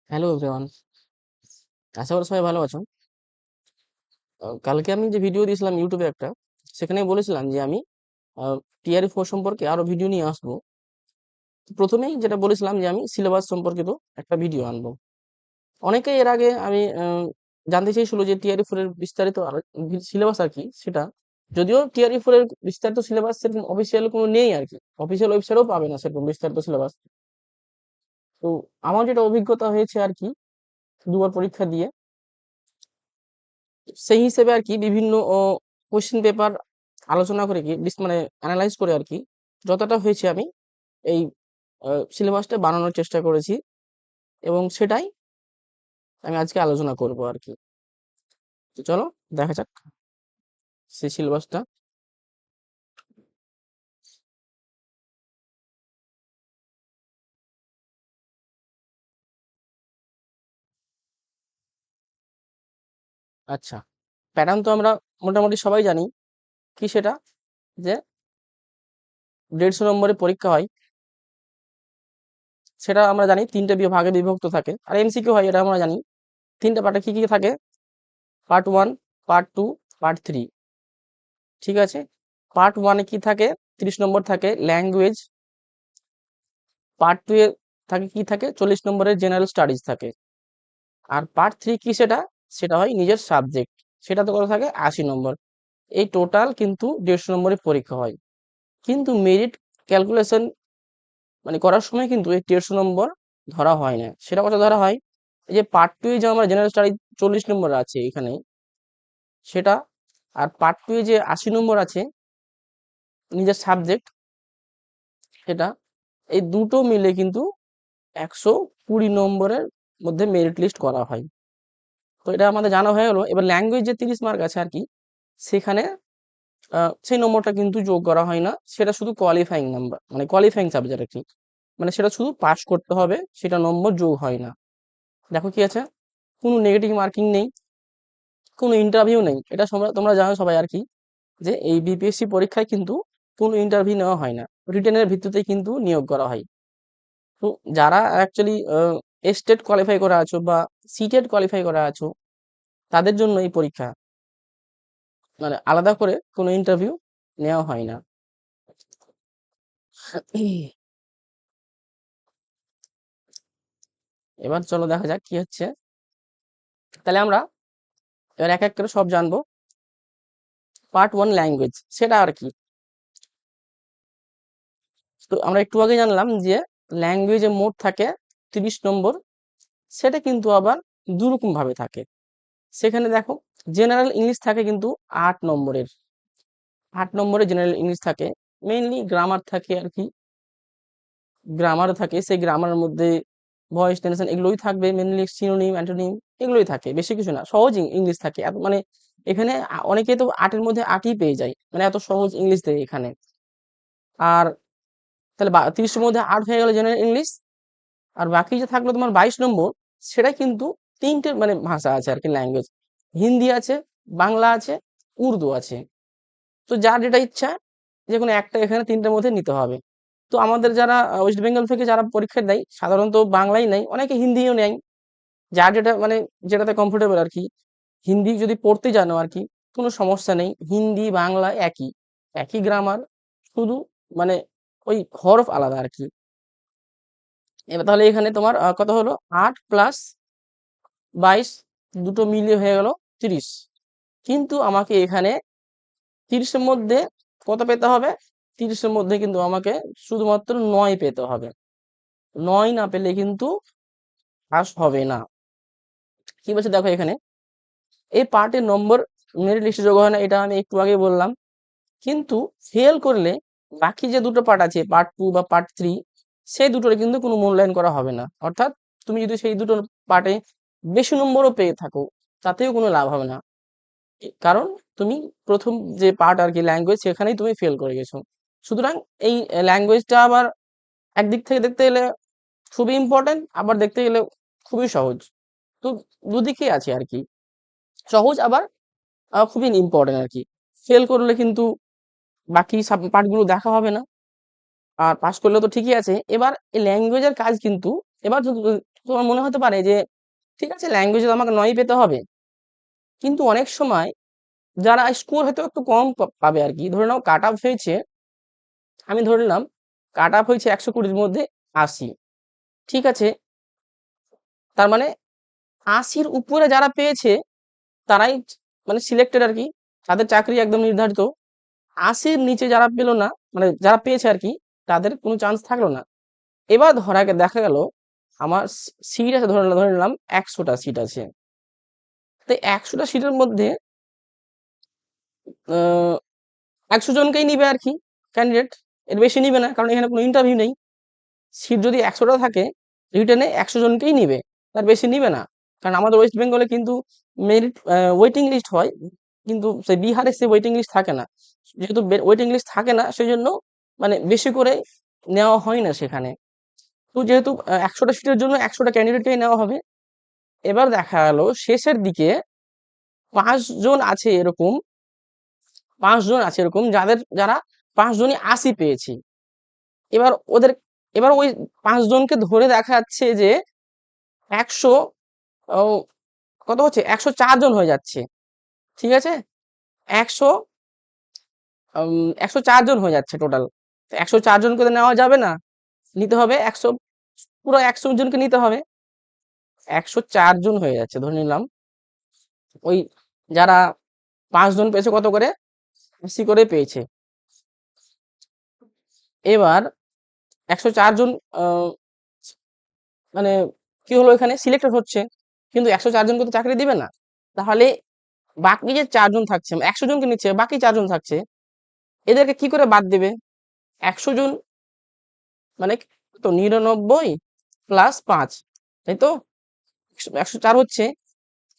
Hello everyone, আশা করি সবাই ভালো আছো। কালকে আমি যে ভিডিও দিয়েছিলাম ইউটিউবে একটা, সেখানে বলেছিলাম যে আমি টিআরই 4 সম্পর্কে আরো ভিডিও নিয়ে আসবো। তো প্রথমেই যেটা বলেছিলাম যে আমি সিলেবাস সম্পর্কিত একটা ভিডিও আনবো। অনেকেই এর আগে আমি জানতে চেয়েছিল যে টিআরই 4 এর বিস্তারিত সিলেবাস আর কি সেটা, যদিও টিআরই 4 এর বিস্তারিত সিলেবাস সেরকম অফিসিয়াল কোনো নেই আর কি, অফিসিয়াল ওয়েবসাইটেও পাবে না সেরকম বিস্তারিত সিলেবাস। তো আমার যেটা অভিজ্ঞতা হয়েছে আর কি, দুবার পরীক্ষা দিয়ে সেই হিসেবে আর কি বিভিন্ন কোশ্চেন পেপার আলোচনা করে কি মানে অ্যানালাইজ করে আর কি যতটা হয়েছে আমি এই সিলেবাসটা বানানোর চেষ্টা করেছি, এবং সেটাই আমি আজকে আলোচনা করব আর কি। তো চলো দেখা যাক সেই সিলেবাসটা। আচ্ছা, প্যাটার্ন তো আমরা মোটামুটি সবাই জানি কি সেটা, যে 150 নম্বরের পরীক্ষা হয়। সেটা আমরা জানি তিনটে ভাগে বিভক্ত থাকে, আর এমসিকিউ হয় এটা আমরা জানি। তিনটা পার্টে কি কি থাকে: পার্ট 1, পার্ট 2, পার্ট 3। ঠিক আছে, পার্ট 1 এ কি থাকে? 30 নম্বর থাকে ল্যাঙ্গুয়েজ। পার্ট 2 এ থাকে কি থাকে? 40 নম্বরের জেনারেল স্টাডিজ থাকে। আর পার্ট 3 কি সেটা? সেটা হয় নিজের সাবজেক্ট। সেটা তো কত থাকে? 80 নম্বর। এই টোটাল কিন্তু 150 নম্বরের পরীক্ষা হয়। কিন্তু মেরিট ক্যালকুলেশন মানে করার সময় কিন্তু এই 150 নম্বর ধরা হয় না। সেটা কত ধরা হয়? এই যে পার্ট 2 এ যে আমার জেনারেল স্টাডি 40 নম্বর আছে এখানে, সেটা, আর পার্ট 2 এ যে 80 নম্বর আছে নিজের সাবজেক্ট, সেটা, এই দুটো মিলে কিন্তু 120 নম্বরের মধ্যে মেরিট লিস্ট করা হয়। তো এটা আমাদের জানা হয়ে গেল। এবার ল্যাঙ্গুয়েজ যে 30 মার্ক আছে আর কি, সেখানে সেই নম্বরটা কিন্তু যোগ করা হয় না। সেটা শুধু কোয়ালিফাইং নাম্বার, মানে কোয়ালিফাইং সাবজেক্ট আর কি, মানে সেটা শুধু পাস করতে হবে, সেটা নম্বর যোগ হয় না। দেখো কি আছে, কোনো নেগেটিভ মার্কিং নেই, কোনো ইন্টারভিউ নেই। এটা তোমরা জানো সবাই আর কি, যে এই বিপিএসসি পরীক্ষায় কিন্তু কোনো ইন্টারভিউ নেওয়া হয় না, রিটেনের ভিত্তিতে কিন্তু নিয়োগ করা হয়। তো যারা অ্যাকচুয়ালি স্টেট কোয়ালিফাই করা আছো বা সিটেট কোয়ালিফাই করা আছো, তাদের জন্য এই পরীক্ষা, মানে আলাদা করে কোনো ইন্টারভিউ নেওয়া হয় না। এবার চলো দেখা যাক কি হচ্ছে। তাহলে আমরা এবার এক এক করে সব জানবো। পার্ট 1 ল্যাঙ্গুয়েজ, সেটা আর কি? তো আমরা একটু আগে জানলাম যে ল্যাঙ্গুয়েজে মোট থাকে 30 নম্বর। সেটা কিন্তু আবার দুরকম ভাবে থাকে। সেখানে দেখো, জেনারেল ইংলিশ থাকে কিন্তু 8 নম্বরের। 8 নম্বরে জেনারেল ইংলিশ থাকে, মেইনলি গ্রামার থাকে আর কি। গ্রামার থাকে, সেই গ্রামারের মধ্যে ভয়েস টেনশন এগুলোই থাকবে, মেইনলি সিনোনিম অ্যান্টোনিম এগুলোই থাকে, বেশি কিছু না। সহজ ইংলিশ থাকে, মানে এখানে অনেকে তো 8-এর মধ্যে 8ই পেয়ে যায়, মানে এত সহজ ইংলিশ দেয় এখানে। আর তাহলে 30-এর মধ্যে 8 হয়ে গেল জেনারেল ইংলিশ। আর বাকি যে থাকলো তোমার 22 নম্বর, সেটা কিন্তু তিনটে মানে ভাষা আছে আর কি, ল্যাঙ্গুয়েজ। হিন্দি আছে, বাংলা আছে, উর্দু আছে। তো যার যেটা ইচ্ছা, যে কোনো একটা এখানে তিনটের মধ্যে নিতে হবে। তো আমাদের যারা ওয়েস্ট বেঙ্গল থেকে যারা পরীক্ষা দেয়, সাধারণত বাংলাই নেয়, অনেকে হিন্দিও নেয়। যার যেটা মানে যেটাতে কমফোর্টেবল আর কি। হিন্দি যদি পড়তে জানো আর কি, কোনো সমস্যা নেই। হিন্দি বাংলা একই, একই গ্রামার, শুধু মানে ওই হরফ আলাদা আর কি। এবার তাহলে এখানে তোমার কত হলো? 8 + 22, দুটো মিলিয়ে হয়ে গেল 30। কিন্তু আমাকে এখানে 30-এর মধ্যে কত পেতে হবে? 30-এর মধ্যে কিন্তু আমাকে শুধুমাত্র 9 পেতে হবে। 9 না পেলে কিন্তু পাস হবে না। কি বলছে দেখো এখানে, এই পার্টের নম্বর মেরিট লিস্টে যোগ হয় না, এটা আমি একটু আগে বললাম। কিন্তু ফেল করলে বাকি যে দুটো পার্ট আছে, পার্ট 2 বা পার্ট 3, সেই দুটোর কিন্তু কোনো মূল্যায়ন করা হবে না। অর্থাৎ তুমি যদি সেই দুটো পার্টে বেশি নম্বরও পেয়ে থাকো, তাতেও কোনো লাভ হবে না। কারণ তুমি প্রথম যে পার্ট আর কি ল্যাঙ্গুয়েজ, সেখানেই তুমি ফেল করে গেছো। সুতরাং এই ল্যাঙ্গুয়েজটা আবার একদিক থেকে দেখতে গেলে খুবই ইম্পর্টেন্ট, আবার দেখতে গেলে খুবই সহজ। তো দুদিকেই আছে আর কি, সহজ আবার খুবই ইম্পর্টেন্ট আর কি। ফেল করলে কিন্তু বাকি সব পার্টগুলো দেখা হবে না। আর পাস করলে তো ঠিকই আছে। এবার এই ল্যাঙ্গুয়েজের কাজ কিন্তু, এবার তোমার মনে হতে পারে যে ঠিক আছে ল্যাঙ্গুয়েজে তো আমাকে 9 পেতে হবে, কিন্তু অনেক সময় যারা স্কোর হয়তো একটু কম পাবে আর কি, ধরে নাও কাট অফ হয়েছে, আমি ধরে নিলাম কাট অফ হয়েছে 120-র মধ্যে 80, ঠিক আছে, তার মানে 80-র উপরে যারা পেয়েছে তারাই মানে সিলেক্টেড আর কি, তাদের চাকরি একদম নির্ধারিত। 80-র নিচে যারা পেলো না, মানে যারা পেয়েছে আর কি, তাদের কোনো চান্স থাকলো না। এবার দেখা গেল আমার সিট আছে, ধরে নিলাম 100টা সিট আছে, তো 100টা সিটের মধ্যে 100 জনকেই নিবে আর কি ক্যান্ডিডেট, এর বেশি নিবে না, কারণ এখানে কোনো ইন্টারভিউ নেই। সিট যদি 100টা থাকে, রিটেনে 100 জনকেই নিবে, তার বেশি নিবে না। কারণ আমাদের ওয়েস্ট বেঙ্গলে কিন্তু মেরিট ওয়েটিং লিস্ট হয়, কিন্তু সেই বিহারে সে ওয়েটিং লিস্ট থাকে না। যেহেতু ওয়েটিং লিস্ট থাকে না, সেই জন্য মানে বেশি করে নেওয়া হয় না সেখানে। তো যেহেতু 100টা সিটের জন্য 100টা ক্যান্ডিডেটকেই নেওয়া হবে। এবার দেখা গেল শেষের দিকে 5 জন আছে এরকম, 5 জন আছে এরকম যারা 5 জনই 80 পেয়েছে। এবার ওদের, এবার ওই 5 জনকে ধরে দেখা যাচ্ছে যে 100 কত হচ্ছে, 104 জন হয়ে যাচ্ছে, ঠিক আছে, 100 104 জন হয়ে যাচ্ছে টোটাল। 104 জনকে তো নেওয়া যাবে না, নিতে হবে 100, পুরো 100 জনকে নিতে হবে। 104 জন হয়ে যাচ্ছে ধরে নিলাম, ওই যারা 5 জন পেয়েছে কত করে, 80 করে পেয়েছে। এবার 104 জন মানে কি হলো, এখানে সিলেক্টেড হচ্ছে, কিন্তু 104 জনকে তো চাকরি দিবে না। তাহলে বাকি যে 4 জন থাকছে, 100 জনকে নিচ্ছে, বাকি 4 জন থাকছে, এদেরকে কি করে বাদ দেবে? 100 জন মানে তো 99 প্লাস 5, তাই তো 104 হচ্ছে।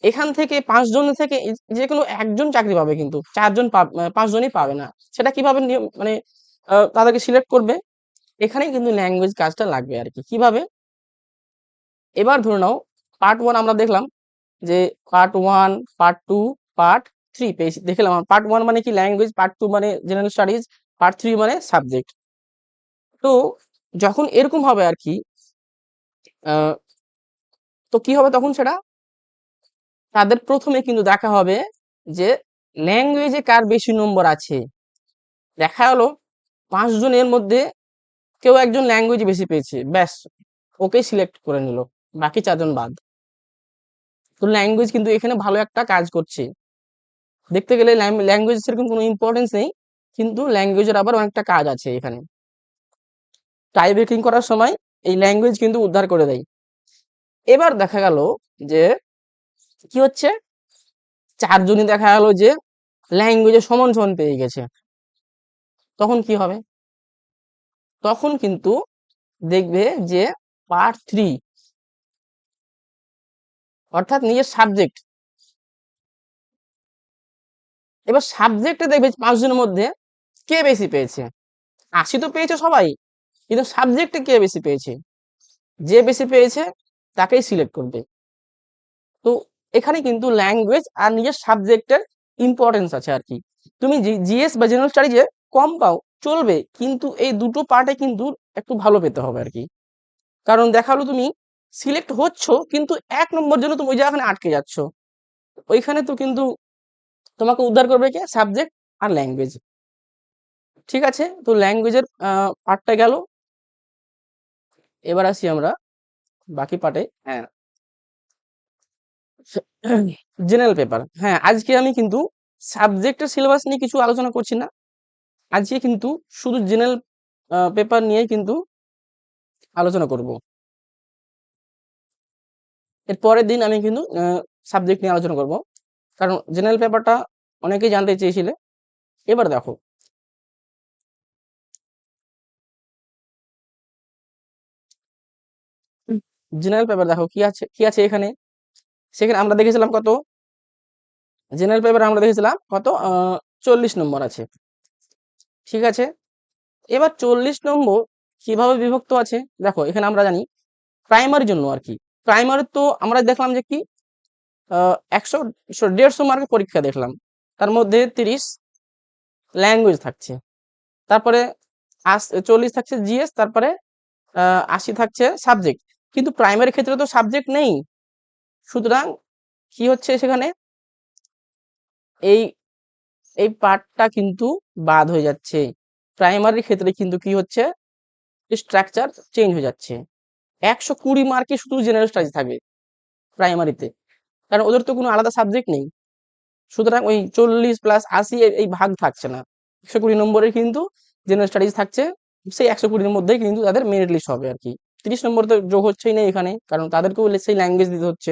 এখান থেকে 5 জন থেকে যে কোনো একজন চাকরি পাবে, কিন্তু 4 জন 5 জনই পাবে না। সেটা কিভাবে মানে তাদেরকে সিলেক্ট করবে? এখানেই কিন্তু ল্যাঙ্গুয়েজ কাজটা লাগবে আর কি। কিভাবে? এবার ধরে নাও পার্ট 1 আমরা দেখলাম যে পার্ট 1, পার্ট 2, পার্ট 3 পেয়েছি, দেখলাম পার্ট 1 মানে কি ল্যাঙ্গুয়েজ, পার্ট 2 মানে জেনারেল স্টাডিজ, পার্ট 3 মানে সাবজেক্ট। তো যখন এরকম হবে আর কি, আহ, তো কি হবে তখন, সেটা তাদের প্রথমে কিন্তু দেখা হবে যে ল্যাঙ্গুয়েজে কার বেশি নম্বর আছে। দেখা হলো 5 জনের মধ্যে কেউ একজন ল্যাঙ্গুয়েজ বেশি পেয়েছে, ব্যাস ওকে সিলেক্ট করে নিল, বাকি 4 জন বাদ। তো ল্যাঙ্গুয়েজ কিন্তু এখানে ভালো একটা কাজ করছে। দেখতে গেলে ল্যাঙ্গুয়েজ সেরকম কোনো ইম্পর্টেন্স নেই, কিন্তু ল্যাঙ্গুয়েজের আবার অনেকটা কাজ আছে এখানে। টাই ব্রেকিং করার সময় এই ল্যাঙ্গুয়েজ কিন্তু উদ্ধার করে দেয়। এবার দেখা গেল যে কি হচ্ছে, 4 জনই দেখা গেল যে ল্যাঙ্গুয়েজে সমান সমান পেয়ে গেছে। তখন কি হবে? তখন কিন্তু দেখবে যে পার্ট 3, অর্থাৎ নিজের সাবজেক্ট, এবার সাবজেক্টে দেখবে 5 জনের মধ্যে কে বেশি পেয়েছে। 80 তো পেয়েছে সবাই, কিন্তু সাবজেক্টে কে বেশি পেয়েছে, যে বেশি পেয়েছে তাকেই সিলেক্ট করবে। তো এখানে কিন্তু ল্যাঙ্গুয়েজ আর নিজের সাবজেক্টের ইম্পর্টেন্স আছে আর কি। তুমি জিএস বা জেনারেল স্টাডিজে কম পাও চলবে, কিন্তু এই দুটো পার্টে কিন্তু একটু ভালো পেতে হবে আর কি। কারণ দেখালো তুমি সিলেক্ট হচ্ছ, কিন্তু 1 নম্বর জন্য তুমি ওই জায়গাখানে আটকে যাচ্ছ। ওইখানে তো কিন্তু তোমাকে উদ্ধার করবে কে, সাবজেক্ট আর ল্যাঙ্গুয়েজ। ঠিক আছে, তো ল্যাঙ্গুয়েজের পার্টটা গেল। এবার আসি আমরা বাকি পার্টে। হ্যাঁ, জেনারেল পেপার। হ্যাঁ, আজকে আমি কিন্তু সাবজেক্টের সিলেবাস নিয়ে কিছু আলোচনা করছি না, আজকে কিন্তু শুধু জেনারেল পেপার নিয়ে কিন্তু আলোচনা করব। এর পরের দিন আমি কিন্তু সাবজেক্ট নিয়ে আলোচনা করব, কারণ জেনারেল পেপারটা অনেকেই জানতে চেয়েছিলে। এবার দেখো, জেনারেল পেপার দেখো কি আছে এখানে। সেখানে আমরা দেখেছিলাম কত, জেনারেল পেপার আমরা দেখেছিলাম কত, 40 নম্বর আছে, ঠিক আছে। এবার 40 নম্বর কিভাবে বিভক্ত আছে দেখো, এখানে আমরা জানি প্রাইমারির জন্য আর কি। প্রাইমারি তো আমরা দেখলাম যে কি 150 মার্কের পরীক্ষা দেখলাম, তার মধ্যে 30 ল্যাঙ্গুয়েজ থাকছে, তারপরে 40 থাকছে জিএস, তারপরে 80 থাকছে সাবজেক্ট। কিন্তু প্রাইমারি ক্ষেত্রে তো সাবজেক্ট নেই, সুতরাং কি হচ্ছে সেখানে এই এই পার্টটা কিন্তু বাদ হয়ে যাচ্ছে। প্রাইমারির ক্ষেত্রে কিন্তু কি হচ্ছে, স্ট্রাকচার চেঞ্জ হয়ে যাচ্ছে। 120 মার্কে শুধু জেনারেল স্টাডিজ থাকবে প্রাইমারিতে, কারণ ওদের তো কোনো আলাদা সাবজেক্ট নেই। সুতরাং ওই 40 প্লাস 80 এই ভাগ থাকছে না, 120 নম্বরের কিন্তু জেনারেল স্টাডিজ থাকছে। সেই 120-র মধ্যেই কিন্তু তাদের মেরিট লিস্ট হবে আর কি। 30 নম্বর তো যোগ হচ্ছেই না এখানে, কারণ তাদেরকেও সেই ল্যাঙ্গুয়েজ দিতে হচ্ছে।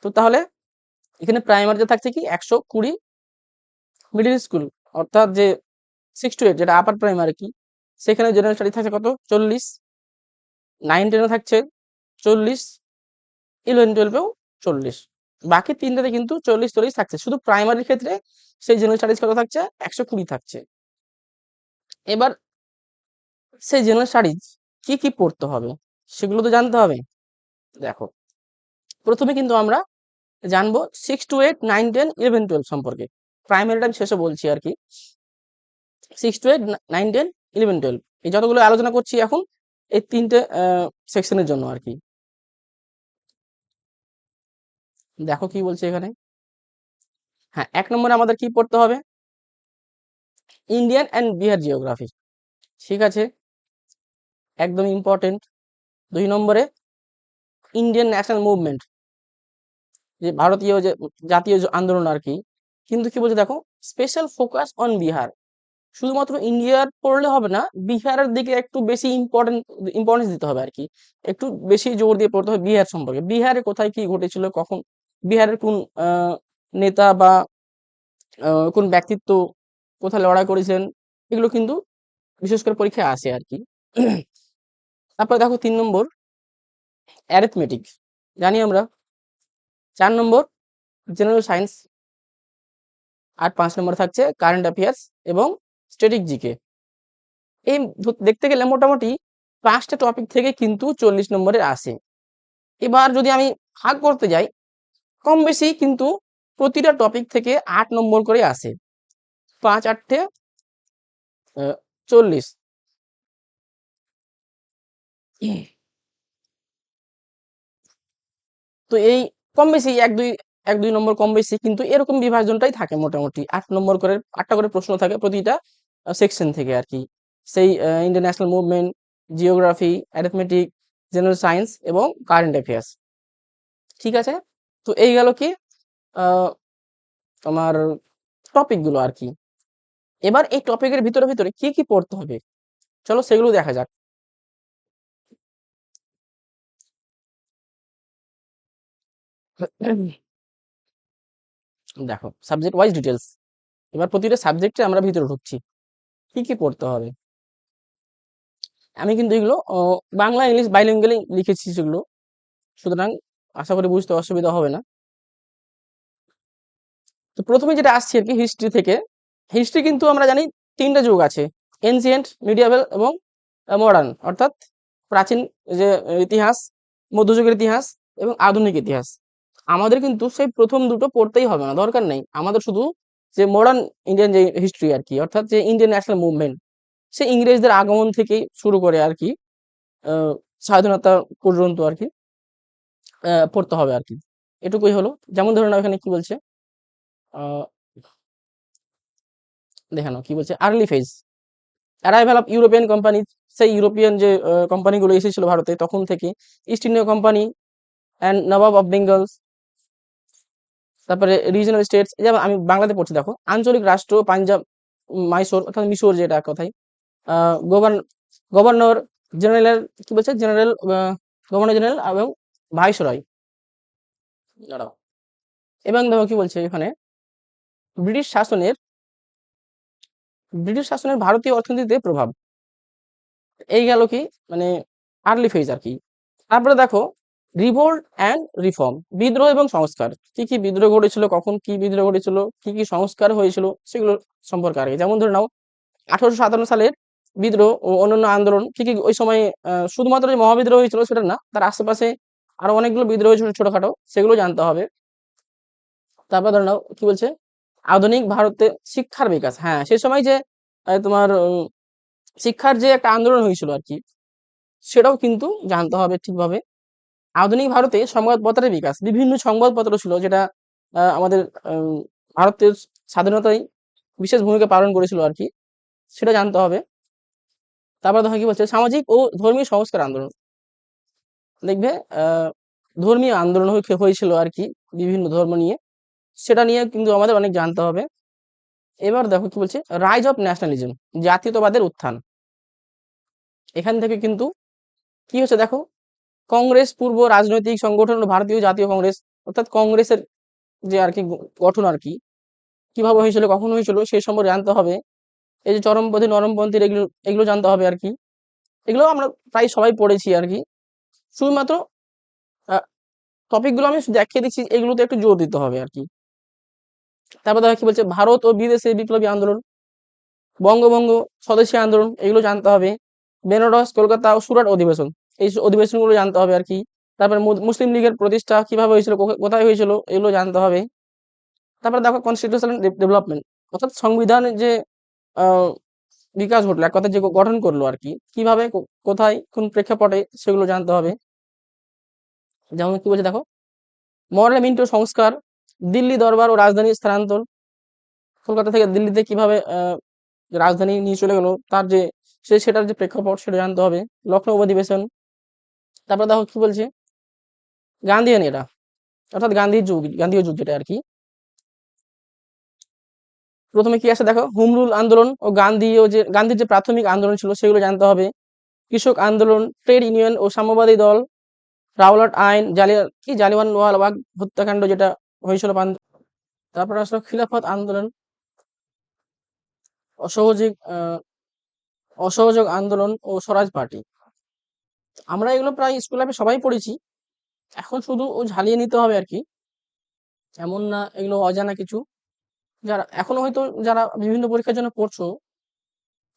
তো তাহলে এখানে প্রাইমারিতে থাকছে কি 120, মিডিল স্কুল অর্থাৎ যে 6 to 8 যেটা আপার প্রাইমারি কি, সেখানে জেনারেল স্টাডি থাকছে কত 40, 9-10 থাকছে 40, 11-12-এও 40, বাকি তিনটাতে কিন্তু 40-40 থাকছে। শুধু প্রাইমারির ক্ষেত্রে সেই জেনারেল স্টাডিজ কত থাকছে 120 থাকছে। এবার সেই জেনারেল স্টাডিজ কি কি পড়তে হবে সেগুলো তো জানতে হবে। দেখো, প্রথমে কিন্তু আমরা জানবো 6 to 8, 9, 10, 11, 12 সম্পর্কে। প্রাইমারিটা আমি শেষে বলছি আর কি। 6 to 8, 9, 10, 11, 12 এই যতগুলো আলোচনা করছি এখন এই তিনটে সেকশনের জন্য আর কি। দেখো কি বলছে এখানে। হ্যাঁ, 1 নম্বরে আমাদের কি পড়তে হবে, ইন্ডিয়ান অ্যান্ড বিহার জিওগ্রাফি, ঠিক আছে, একদম ইম্পর্টেন্ট। 2 নম্বরে ইন্ডিয়ান ন্যাশনাল মুভমেন্ট, যে ভারতীয় যে জাতীয় যে আন্দোলন আর কি। কিন্তু কি বলছে দেখো, স্পেশাল ফোকাস অন বিহার, শুধুমাত্র ইন্ডিয়ার পড়লে হবে না, বিহারের দিকে একটু বেশি ইম্পর্টেন্স দিতে হবে আর কি। একটু বেশি জোর দিয়ে পড়তে হবে বিহার সম্পর্কে, বিহারে কোথায় কি ঘটেছিল, কখন বিহারের কোন নেতা বা কোন ব্যক্তিত্ব কোথায় লড়াই করেছিলেন, এগুলো কিন্তু বিশেষ করে পরীক্ষায় আসে আর কি। তারপরে দেখো 3 নম্বর অ্যারিথমেটিক, জানি আমরা। 4 নম্বর জেনারেল সায়েন্স, আর 5 নম্বর থাকছে কারেন্ট অ্যাফেয়ার্স এবং স্ট্যাটিক জিকে। এই দেখতে গেলে মোটামুটি 5টা টপিক থেকে কিন্তু 40 নম্বরের আসে। এবার যদি আমি ভাগ করতে যাই, কম বেশি কিন্তু প্রতিটা টপিক থেকে 8 নম্বর করে আসে, 5 8 40। তো এই কম বেশি 1 2 নম্বর কম বেশি, কিন্তু এরকম বিভাজনটাই থাকে মোটামুটি। 8 নম্বর করে 8টা করে প্রশ্ন থাকে প্রতিটা সেকশন থেকে আর কি। সেই Indian national movement, geography, arithmetic, general science এবং কারেন্ট অ্যাফেয়ার্স, ঠিক আছে। তো এই গেল কি আহ, তোমার টপিক গুলো আর কি। এবার এই টপিকের ভিতরে ভিতরে কি কি পড়তে হবে, চলো সেগুলো দেখা যাক। দেখো, সাবজেক্ট ওয়াইজ ডিটেলস। এবার প্রতিটা সাবজেক্টে আমরা ভিতরে ঢুকছি, কি কি পড়তে হবে। আমি কিন্তু এগুলো বাংলা ইংলিশ বাইলিঙ্গুয়ালি লিখেছি সেগুলো, সুতরাং আশা করি বুঝতে অসুবিধা হবে না। তো প্রথমে যেটা আসছে আর কি হিস্ট্রি থেকে। হিস্ট্রি কিন্তু আমরা জানি 3টা যুগ আছে, এনসিয়েন্ট, মিডিয়াভেল এবং মডার্ন, অর্থাৎ প্রাচীন যে ইতিহাস, মধ্যযুগের ইতিহাস এবং আধুনিক ইতিহাস। আমাদের কিন্তু সেই প্রথম দুটো পড়তেই হবে না, দরকার নেই। আমাদের শুধু যে মডার্ন ইন্ডিয়ান যে হিস্ট্রি আর কি, অর্থাৎ যে ইন্ডিয়ান ন্যাশনাল মুভমেন্ট, সে ইংরেজদের আগমন থেকে শুরু করে আর কি আহ, স্বাধীনতা পর্যন্ত আর কি পড়তে হবে আর কি। এটুকুই হলো। যেমন ধরুন এখানে কি বলছে, আহ দেখানো কি বলছে, early phase arrival of European company, সেই ইউরোপিয়ান যে কোম্পানিগুলো এসেছিল ভারতে তখন থেকে, east India company and Nawab of Bengal's. তারপরে রিজনাল স্টেটস, যেমন আমি বাংলাতে পড়ছি দেখো, আঞ্চলিক রাষ্ট্র পাঞ্জাব, মাইসোর অর্থাৎ মিশর যেটা কথাই, গভর্নর জেনারেল, কি বলছে জেনারেল, গভর্নর জেনারেল এবং ভাইসরয়, দাঁড়াও। এবং দেখো কি বলছে এখানে, ব্রিটিশ শাসনের ব্রিটিশ শাসনের ভারতীয় অর্থনীতিতে প্রভাব। এই গেল কি মানে আর্লি ফেজ আর কি। তারপরে দেখো রিভোল্ট অ্যান্ড রিফর্ম, বিদ্রোহ এবং সংস্কার, কি কি বিদ্রোহ ঘটেছিল, কখন কি বিদ্রোহ ঘটেছিল, কি কি সংস্কার হয়েছিল সেগুলো সম্পর্কে আর কি। যেমন ধরে নাও 1857 সালের বিদ্রোহ ও অন্যান্য আন্দোলন, কি কি ওই সময় শুধুমাত্র যে মহাবিদ্রোহ হয়েছিল সেটা না, তার আশেপাশে আরো অনেকগুলো বিদ্রোহ হয়েছিল ছোটখাটো, সেগুলো জানতে হবে। তারপর ধরে নাও কি বলছে, আধুনিক ভারতে শিক্ষার বিকাশ। হ্যাঁ, সে সময় যে তোমার শিক্ষার যে একটা আন্দোলন হয়েছিল আর কি, সেটাও কিন্তু জানতে হবে ঠিকভাবে। আধুনিক ভারতে সংবাদপত্রের বিকাশ, বিভিন্ন সংবাদপত্র ছিল যেটা আমাদের ভারতের স্বাধীনতায় বিশেষ ভূমিকা পালন করেছিল আর কি, সেটা জানতে হবে। তারপরে দেখো কি বলছে, সামাজিক ও ধর্মীয় সংস্কার আন্দোলন। দেখবে ধর্মীয় আন্দোলন হয়েছিল আর কি, বিভিন্ন ধর্ম নিয়ে, সেটা নিয়ে কিন্তু আমাদের অনেক জানতে হবে। এবার দেখো কি বলছে, রাইজ অফ ন্যাশনালিজম, জাতীয়তাবাদের উত্থান। এখান থেকে কিন্তু কি হচ্ছে দেখো, কংগ্রেস পূর্ব রাজনৈতিক সংগঠন হলো ভারতীয় জাতীয় কংগ্রেস, অর্থাৎ কংগ্রেসের যে আর কি গঠন আর কি, কিভাবে হয়েছিল, কখন হয়েছিল, সেই সম্পর্কে জানতে হবে। এই যে চরমপন্থী নরমপন্থীর, এগুলো এগুলো জানতে হবে আর কি। এগুলো আমরা প্রায় সবাই পড়েছি আর কি। শুধুমাত্র টপিক গুলো আমি দেখিয়ে দিচ্ছি, এগুলোতে একটু জোর দিতে হবে আর কি। তারপর দেখো কি বলছে, ভারত ও বিদেশে বিপ্লবী আন্দোলন, বঙ্গভঙ্গ, স্বদেশী আন্দোলন, এগুলো জানতে হবে। বেনারস, কলকাতা ও সুরাট অধিবেশন, এই অধিবেশনগুলো জানতে হবে আর কি। তারপর মুসলিম লীগের প্রতিষ্ঠা কিভাবে হয়েছিল, কোথায় হয়েছিল, এগুলো জানতে হবে। তারপরে দেখো কনস্টিটিউশনাল ডেভেলপমেন্ট, অর্থাৎ সংবিধানের যে আহ, বিকাশ ঘটলো, এক কথা যে গঠন করলো আর কি, কিভাবে, কোথায়, কোন প্রেক্ষাপটে, সেগুলো জানতে হবে। যেমন কি বলছে দেখো, মডেল মিন্টো সংস্কার, দিল্লি দরবার ও রাজধানী স্থানান্তর, কলকাতা থেকে দিল্লিতে কিভাবে রাজধানী নিয়ে চলে গেল, তার যে সেটার যে প্রেক্ষাপট, সেটা জানতে হবে। লখনৌ অধিবেশন। তারপর দেখো কি বলছে, গান্ধীয়ান এরা, অর্থাৎ গান্ধীয় যুগ যেটা আর কি। প্রথমে কি আসে দেখো, হোম রুল আন্দোলন ও গান্ধীর যে প্রাথমিক আন্দোলন ছিল, সেগুলো জানতে হবে। কৃষক আন্দোলন, ট্রেড ইউনিয়ন ও সাম্যবাদী দল, রাওলাট আইন, জালিয়ানওয়ালাবাগ হত্যাকাণ্ড যেটা হয়েছিল তারপর আসলো খিলাফত আন্দোলন, অসহযোগ অসহযোগ আন্দোলন ও স্বরাজ পার্টি। আমরা এগুলো প্রায় স্কুল লাইফে সবাই পড়েছি, এখন শুধু ও ঝালিয়ে নিতে হবে আর কি। এমন না এগুলো অজানা কিছু, যারা এখনো হয়তো যারা বিভিন্ন পরীক্ষার জন্য পড়ছো,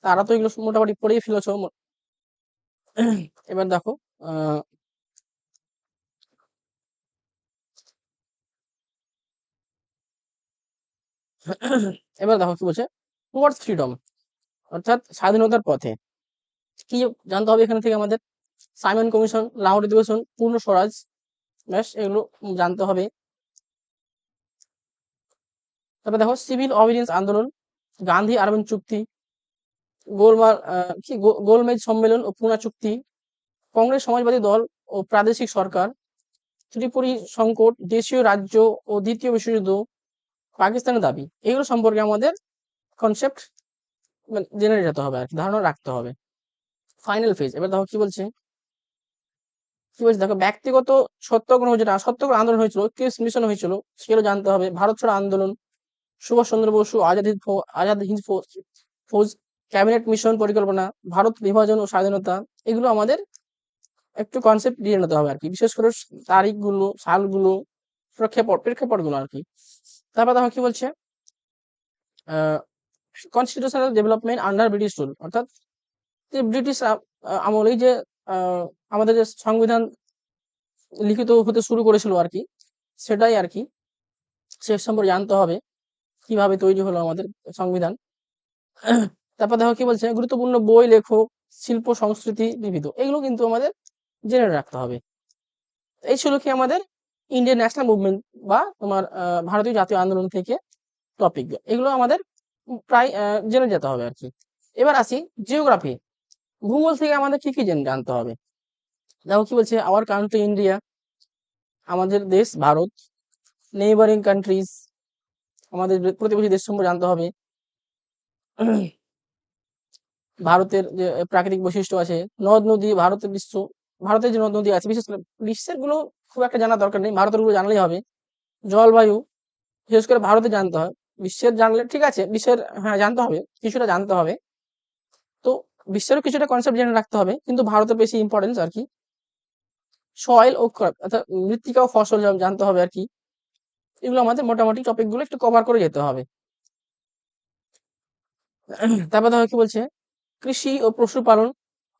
তারা তো এগুলো মোটামুটি পড়েই ফেলেছো। এবার দেখো, আহ এবার দেখো কি বলছে, টুয়ার্ডস ফ্রিডম, অর্থাৎ স্বাধীনতার পথে। কি জানতে হবে এখানে থেকে আমাদের, সাইমন কমিশন, লাহোর অধিবেশন, পূর্ণ স্বরাজ, ব্যাস এগুলো জানতে হবে। তারপর দেখো সিভিল অবিডিয়েন্স আন্দোলন, গান্ধী আরবান চুক্তি, গোলমেজ সম্মেলন ও পুনা চুক্তি, কংগ্রেস সমাজবাদী দল ও প্রাদেশিক সরকার, ত্রিপুরী সংকট, দেশীয় রাজ্য ও দ্বিতীয় বিশ্বযুদ্ধ, পাকিস্তানের দাবি, এগুলো সম্পর্কে আমাদের কনসেপ্ট জেনে যেতে হবে আর কি, ধারণা রাখতে হবে। Final phase. এবার দেখো কি বলছে দেখো, ব্যক্তিগত সত্যাগ্রহ, যেটা সত্যাগ্রহ আন্দোলন হয়েছিল, ক্রিস মিশন হয়েছিল, সেগুলো জানতে হবে। ভারত ছাড়ো আন্দোলন, সুভাষ চন্দ্র বসু, আজাদ হিন্দ ফৌজ, ক্যাবিনেট মিশন পরিকল্পনা, ভারত বিভাজন ও স্বাধীনতা, এগুলো আমাদের একটু কনসেপ্ট দিয়ে নিতে হবে আর কি, বিশেষ করে তারিখগুলো, সালগুলো, প্রেক্ষাপটগুলো আর কি। তারপর দেখো কি বলছে, constitutional development under British rule, অর্থাৎ যে ব্রিটিশ আমলেই যে আমাদের যে সংবিধান লিখিত হতে শুরু করেছিল আর কি, সেটাই আর কি, সে সম্পর্কে জানতে হবে, কিভাবে তৈরি হলো আমাদের সংবিধান। তারপর দেখো কি বলছে, গুরুত্বপূর্ণ বই, লেখক, শিল্প, সংস্কৃতি, বিবিধ, এগুলো কিন্তু আমাদের জেনে রাখতে হবে। এই ছিল কি আমাদের ইন্ডিয়ান ন্যাশনাল মুভমেন্ট বা তোমার ভারতীয় জাতীয় আন্দোলন থেকে টপিক, এগুলো আমাদের প্রায় জেনে যেতে হবে আর কি। এবার আসি জিওগ্রাফি, ভূগোল থেকে আমাদের কি কি জানতে হবে। দেখো কি বলছে, আওয়ার কান্ট্রি ইন্ডিয়া, আমাদের দেশ ভারত, নেইবারিং কান্ট্রিজ, আমাদের প্রতিবেশী দেশ সম্পর্কে জানতে হবে। ভারতের যে প্রাকৃতিক বৈশিষ্ট্য আছে, নদ নদী, ভারতের যে নদ নদী আছে, বিশেষ করে বিশ্বের গুলো খুব একটা জানা দরকার নেই, ভারতের গুলো জানলেই হবে। জলবায়ু, বিশেষ করে ভারতে জানতে হয়, বিশ্বের জানলে ঠিক আছে, বিশ্বের হ্যাঁ জানতে হবে, কিছুটা জানতে হবে। তো বিশ্বেরও কিছুটা কনসেপ্ট জেনে রাখতে হবে, কিন্তু ভারতের বেশি ইম্পর্টেন্স আর কি। সয়েল ও ক্রপ, অর্থাৎ মৃত্তিকা ও ফসল জানতে হবে আর কি। এগুলো আমাদের মোটামুটি টপিক গুলো একটু কভার করে যেতে হবে। তারপর দেখো কি বলছে, কৃষি ও পশুপালন,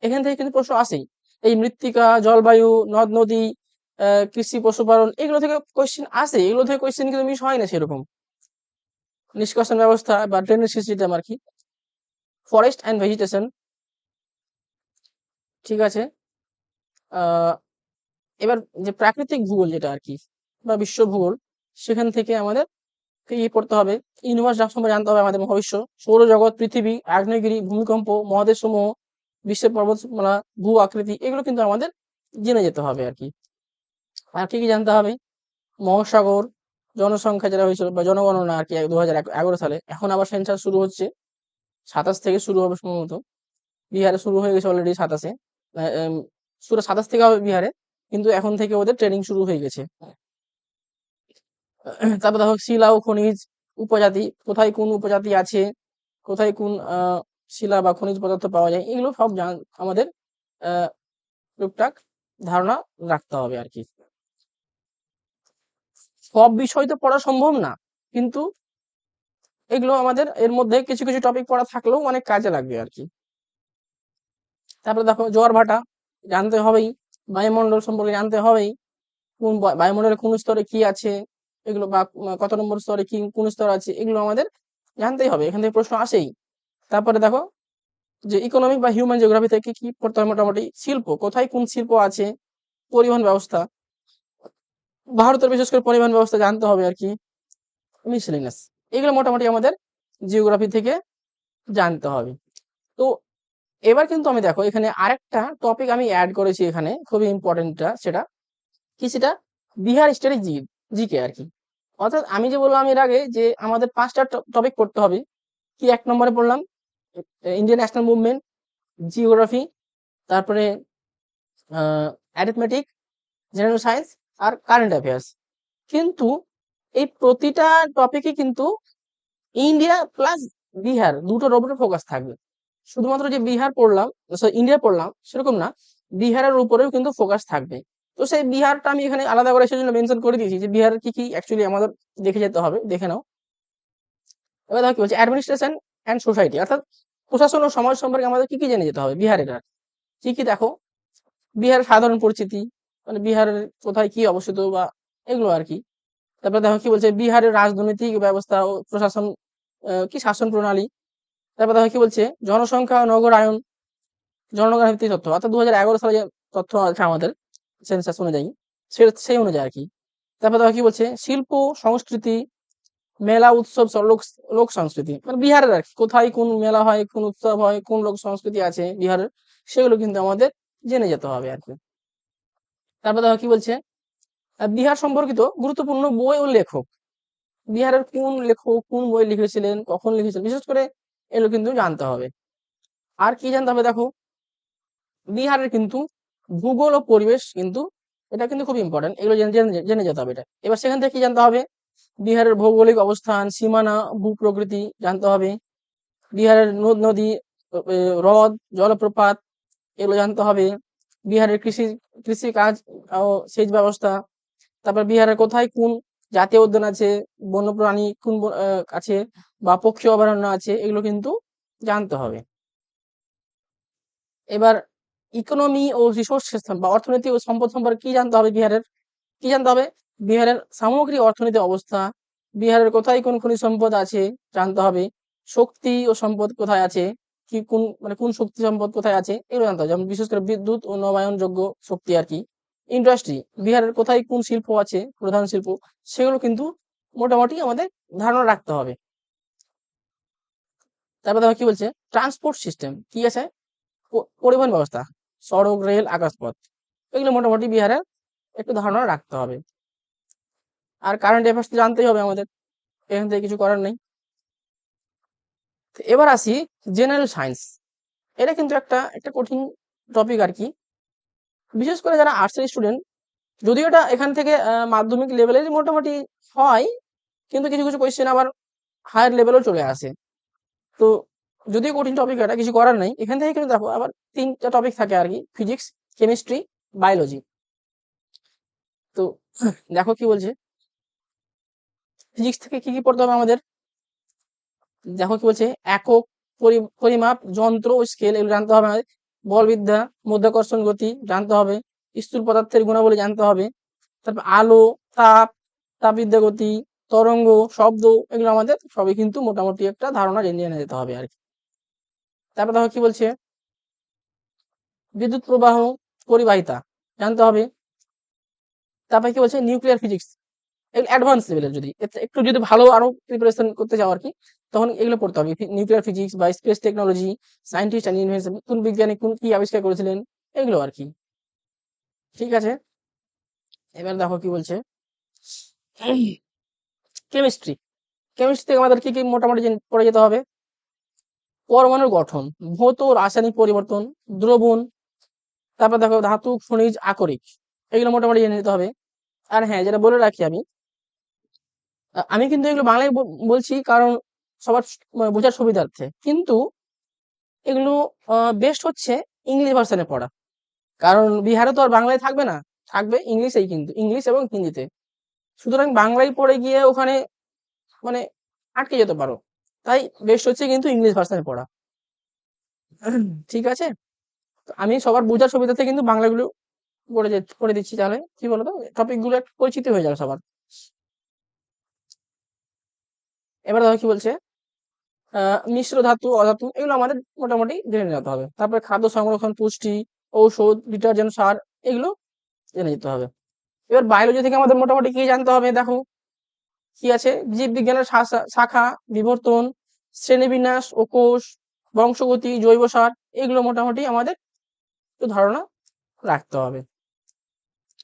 এখান থেকে কিন্তু প্রশ্ন আসেই। এই মৃত্তিকা, জলবায়ু, নদ নদী, কৃষি, পশুপালন, এগুলো থেকে কোয়েশ্চেন আসে, এগুলো থেকে কোয়েশ্চেন কিন্তু মিস হয় না সেরকম। নিষ্কাশন ব্যবস্থা বা ড্রেনেজ সিস্টেম আর কি। ফরেস্ট অ্যান্ড ভেজিটেশন, ঠিক আছে। আহ এবার যে প্রাকৃতিক ভূগোল যেটা আর কি বা বিশ্ব ভূগোল, সেখান থেকে আমাদের কি পড়তে হবে, ইউনিভার্স সম্পর্কে জানতে হবে, আমাদের মহাবিশ্ব, সৌরজগৎ, পৃথিবী, আগ্নেয়গিরি, ভূমিকম্প, মহাদেশসমূহ, বিশ্বের পর্বতমালা, ভূ আকৃতি, এগুলো কিন্তু আমাদের জেনে যেতে হবে আর কি। আর কি কি জানতে হবে, মহাসাগর, জনসংখ্যা যেটা হয়েছিল বা জনগণনা আর কি 2011 সালে, এখন আবার সেন্সাস শুরু হচ্ছে, 27 থেকে শুরু হবে সম্ভবত, বিহারে শুরু হয়ে গেছে অলরেডি 27-এ, শুরু 27 থেকে হবে বিহারে, কিন্তু এখন থেকে ওদের ট্রেনিং শুরু হয়ে গেছে। তারপর দেখো শিলা ও খনিজ উপজাতি, কোথায় কোন উপজাতি আছে, কোথায় কোন শিলা বা খনিজ পদার্থ পাওয়া যায়, এগুলো সব আমাদের আহ টুকটাক ধারণা রাখতে হবে আর কি। সব বিষয় তো পড়া সম্ভব না, কিন্তু এগুলো আমাদের এর মধ্যে কিছু কিছু টপিক পড়া থাকলেও অনেক কাজে লাগবে আর কি। তারপরে দেখো জোয়ার ভাটা জানতে হবেই, বায়ুমণ্ডল সম্পর্কে জানতে হবেই, কোন বায়ুমণ্ডলের কোন স্তরে কি আছে, এগুলো বা কত নম্বর স্তরে কি কোন স্তর আছে, এগুলো আমাদের জানতেই হবে, এখান থেকে প্রশ্ন আসেই। তারপরে দেখো যে ইকোনমিক বা হিউম্যান জিওগ্রাফি থেকে কি পড়তে হয়, মোটামুটি শিল্প, কোথায় কোন শিল্প আছে, পরিবহন ব্যবস্থা, ভারতের বিশেষ করে পরিবহন ব্যবস্থা জানতে হবে আর কি, মিসেলেনিয়াস, এগুলো মোটামুটি আমাদের জিওগ্রাফি থেকে জানতে হবে। তো এবার কিন্তু আমি দেখো এখানে আরেকটা টপিক আমি অ্যাড করেছি এখানে, খুবই ইম্পর্টেন্টটা, সেটা কি, সেটা বিহার স্টাডি জিকে আর কি। অর্থাৎ আমি যে বললাম এর আগে যে আমাদের 5টা টপিক পড়তে হবে, কি 1 নম্বরে পড়লাম ইন্ডিয়ান ন্যাশনাল মুভমেন্ট, জিওগ্রাফি, তারপরে অ্যারিথমেটিক, জেনারেল সায়েন্স, আর কারেন্ট অ্যাফেয়ার্স। কিন্তু এই প্রতিটা টপিকে কিন্তু ইন্ডিয়া প্লাস বিহার দুটোর উপরে ফোকাস থাকবে। শুধুমাত্র যে বিহার পড়লাম, সরি ইন্ডিয়া পড়লাম সেরকম না, বিহারের উপরেও কিন্তু ফোকাস থাকবে। তো সেই বিহারটা আমি এখানে আলাদা করে সেজন্য মেনশন করে দিয়েছি যে বিহারের কি কি অ্যাকচুয়ালি আমাদের দেখে যেতে হবে, দেখে নাও। এবার দেখো কি বলছে, অ্যাডমিনিস্ট্রেশন অ্যান্ড সোসাইটি, অর্থাৎ প্রশাসন ও সমাজ সম্পর্কে আমাদের কি কি জেনে যেতে হবে বিহারের। আর কি কি দেখো, বিহারের সাধারণ পরিস্থিতি, মানে বিহারের কোথায় কি অবস্থিত বা এগুলো আর কি। তারপরে দেখো কি বলছে, বিহারের রাজনৈতিক ব্যবস্থা ও প্রশাসন, কি শাসন প্রণালী। তারপর দেখো কি বলছে, জনসংখ্যা ও নগরায়ন, জনগণনা ভিত্তিক তথ্য, অর্থাৎ 2011 সালে যে তথ্য আছে আমাদের সেন্সাস অনুযায়ী, সেই অনুযায়ী আর কি। তারপর দেখো কি বলছে, শিল্প, সংস্কৃতি, মেলা, উৎসব, লোক লোক সংস্কৃতি, মানে বিহারের আর কি, কোথায় কোন মেলা হয়, কোন উৎসব হয়, কোন লোক সংস্কৃতি আছে বিহারের, সেগুলো কিন্তু আমাদের জেনে যেতে হবে আর কি। তারপর দেখো কি বলছে, বিহার সম্পর্কিত গুরুত্বপূর্ণ বই ও লেখক, বিহারের কোন লেখক কোন বই লিখেছিলেন, কখন লিখেছিলেন, বিশেষ করে এগুলো কিন্তু জানতে হবে। আর কি জানতে হবে দেখো, বিহারের কিন্তু ভূগোল ও পরিবেশ কিন্তু, এটা কিন্তু খুব ইম্পর্টেন্ট, এগুলো জেনে জেনে জেনে যেতে হবে এটা। এবার সেখান থেকে কি জানতে হবে, বিহারের ভৌগোলিক অবস্থান, সীমানা, ভূপ্রকৃতি জানতে হবে, বিহারের নদ নদী, হ্রদ, জলপ্রপাত, এগুলো জানতে হবে, বিহারের কৃষি কাজ ও সেচ ব্যবস্থা, তারপর বিহারের কোথায় কোন জাতীয় উদ্যান আছে, বন্যপ্রাণী কোন আছে বা পক্ষী অভয়ারণ্য আছে, এগুলো কিন্তু জানতে হবে। এবার ইকোনমি ও রিসোর্স সিস্টেম বা অর্থনীতি ও সম্পদ সম্পর্কে কি জানতে হবে বিহারের, কি জানতে হবে, বিহারের সামগ্রিক অর্থনৈতিক অবস্থা, বিহারের কোথায় কোন খনিজ সম্পদ আছে জানতে হবে, শক্তি ও সম্পদ কোথায় আছে, কি কোন মানে কোন শক্তি সম্পদ কোথায় আছে, এগুলো জানতে হবে, যেমন বিশেষ করে বিদ্যুৎ ও নবায়নযোগ্য শক্তি আর কি। ইন্ডাস্ট্রি, বিহারের কোথায় কোন শিল্প আছে, প্রধান শিল্প, সেগুলো কিন্তু মোটামুটি আমাদের ধারণা রাখতে হবে। তারপর দেখো কি বলছে, ট্রান্সপোর্ট সিস্টেম কি আছে, পরিবহন ব্যবস্থা, সড়ক, রেল, আকাশপথ, এগুলো মোটামুটি বিহারের একটু ধারণা রাখতে হবে। আর কারেন্ট অ্যাফেয়ার্স তো জানতেই হবে আমাদের, এখান থেকে কিছু করার নেই। তো এবার আসি জেনারেল সায়েন্স, এটা কিন্তু একটা একটা কঠিন টপিক আর কি, বিশেষ করে যারা আর্টসের স্টুডেন্ট, যদিও এটা এখান থেকে মাধ্যমিক লেভেলের মোটামুটি হয়, কিন্তু কিছু কিছু কোয়েশ্চেন আবার হায়ার লেভেলেও চলে আসে। তো যদিও কঠিন টপিক, এটা কিছু করার নেই, এখান থেকে কিন্তু দেখো আবার 3টা টপিক থাকে আর কি, ফিজিক্স, কেমিস্ট্রি, বায়োলজি। তো দেখো কি বলছে, ফিজিক্স থেকে কি কি পড়তে হবে আমাদের, দেখো কি বলছে, একক, পরিমাপ, যন্ত্র ও স্কেল, এগুলো জানতে হবে আমাদের, বলবিদ্যা, মাধ্যাকর্ষণ গতি জানতে হবে, স্থূল পদার্থের গুণাবলী জানতে হবে, তারপর আলো, তাপ, তাপবিদ্যা, গতি, তরঙ্গ, শব্দ, এগুলো আমাদের সবই কিন্তু মোটামুটি একটা ধারণা জেনে জেনে যেতে হবে আর কি। তারপর দেখো কি বলছে, বিদ্যুৎ প্রবাহ, পরিবাহিতা, জানতে হবে। তারপরে কি বলছে নিউক্লিয়ার ফিজিক্স, এগুলো অ্যাডভান্স লেভেলের, যদি একটু যদি ভালো আরো প্রিপারেশন করতে চাও আর কি, তখন এগুলো পড়তে হবে। নিউক্লিয়ার ফিজিক্স বা space technology, scientist and invention, কোন বিজ্ঞানী কোন কি আবিষ্কার করেছিলেন, এগুলো আর কি। ঠিক আছে, এবার দেখো কি বলছে কেমিস্ট্রি। কেমিস্ট্রি থেকে আমাদের কি কি মোটামুটি পড়ে যেতে হবে? পরমাণুর গঠন, ভৌত রাসায়নিক পরিবর্তন, দ্রবণ, তারপর দেখো ধাতু, খনিজ, আকরিক, এগুলো মোটামুটি জেনে নিতে হবে। আর হ্যাঁ, যেটা বলে রাখি আমি কিন্তু এগুলো বাংলায় বলছি, কারণ সবার মানে বোঝার সুবিধার্থে, কিন্তু এগুলো বেস্ট হচ্ছে ইংলিশ ভার্সনে পড়া, কারণ বিহারে তো আর বাংলায় থাকবে না, থাকবে ইংলিশেই, কিন্তু ইংলিশ এবং হিন্দিতে। সুতরাং বাংলায় পড়ে গিয়ে ওখানে মানে আটকে যেতে পারো, তাই বেস্ট হচ্ছে কিন্তু ইংলিশ ভার্সনে পড়া। ঠিক আছে, তো আমি সবার বোঝার সুবিধাতে কিন্তু বাংলাগুলো করে দিচ্ছি, তাহলে কি বলতো টপিক গুলো একটু পরিচিত হয়ে যাবে সবার। এবার দেখো কি বলছে মিশ্র ধাতু, অধাতু, এগুলো আমাদের মোটামুটি জেনে যেতে হবে। তারপরে খাদ্য সংরক্ষণ, পুষ্টি, ঔষধ, ডিটারজেন্ট, সার, এগুলো জেনে যেতে হবে। এবার বায়োলজি থেকে আমাদের মোটামুটি কি জানতে হবে? দেখো কি আছে, জীববিজ্ঞানের শাখা, বিবর্তন, শ্রেণীবিন্যাস ও কোষ, বংশগতি, জৈব সার, এগুলো মোটামুটি আমাদের একটু ধারণা রাখতে হবে।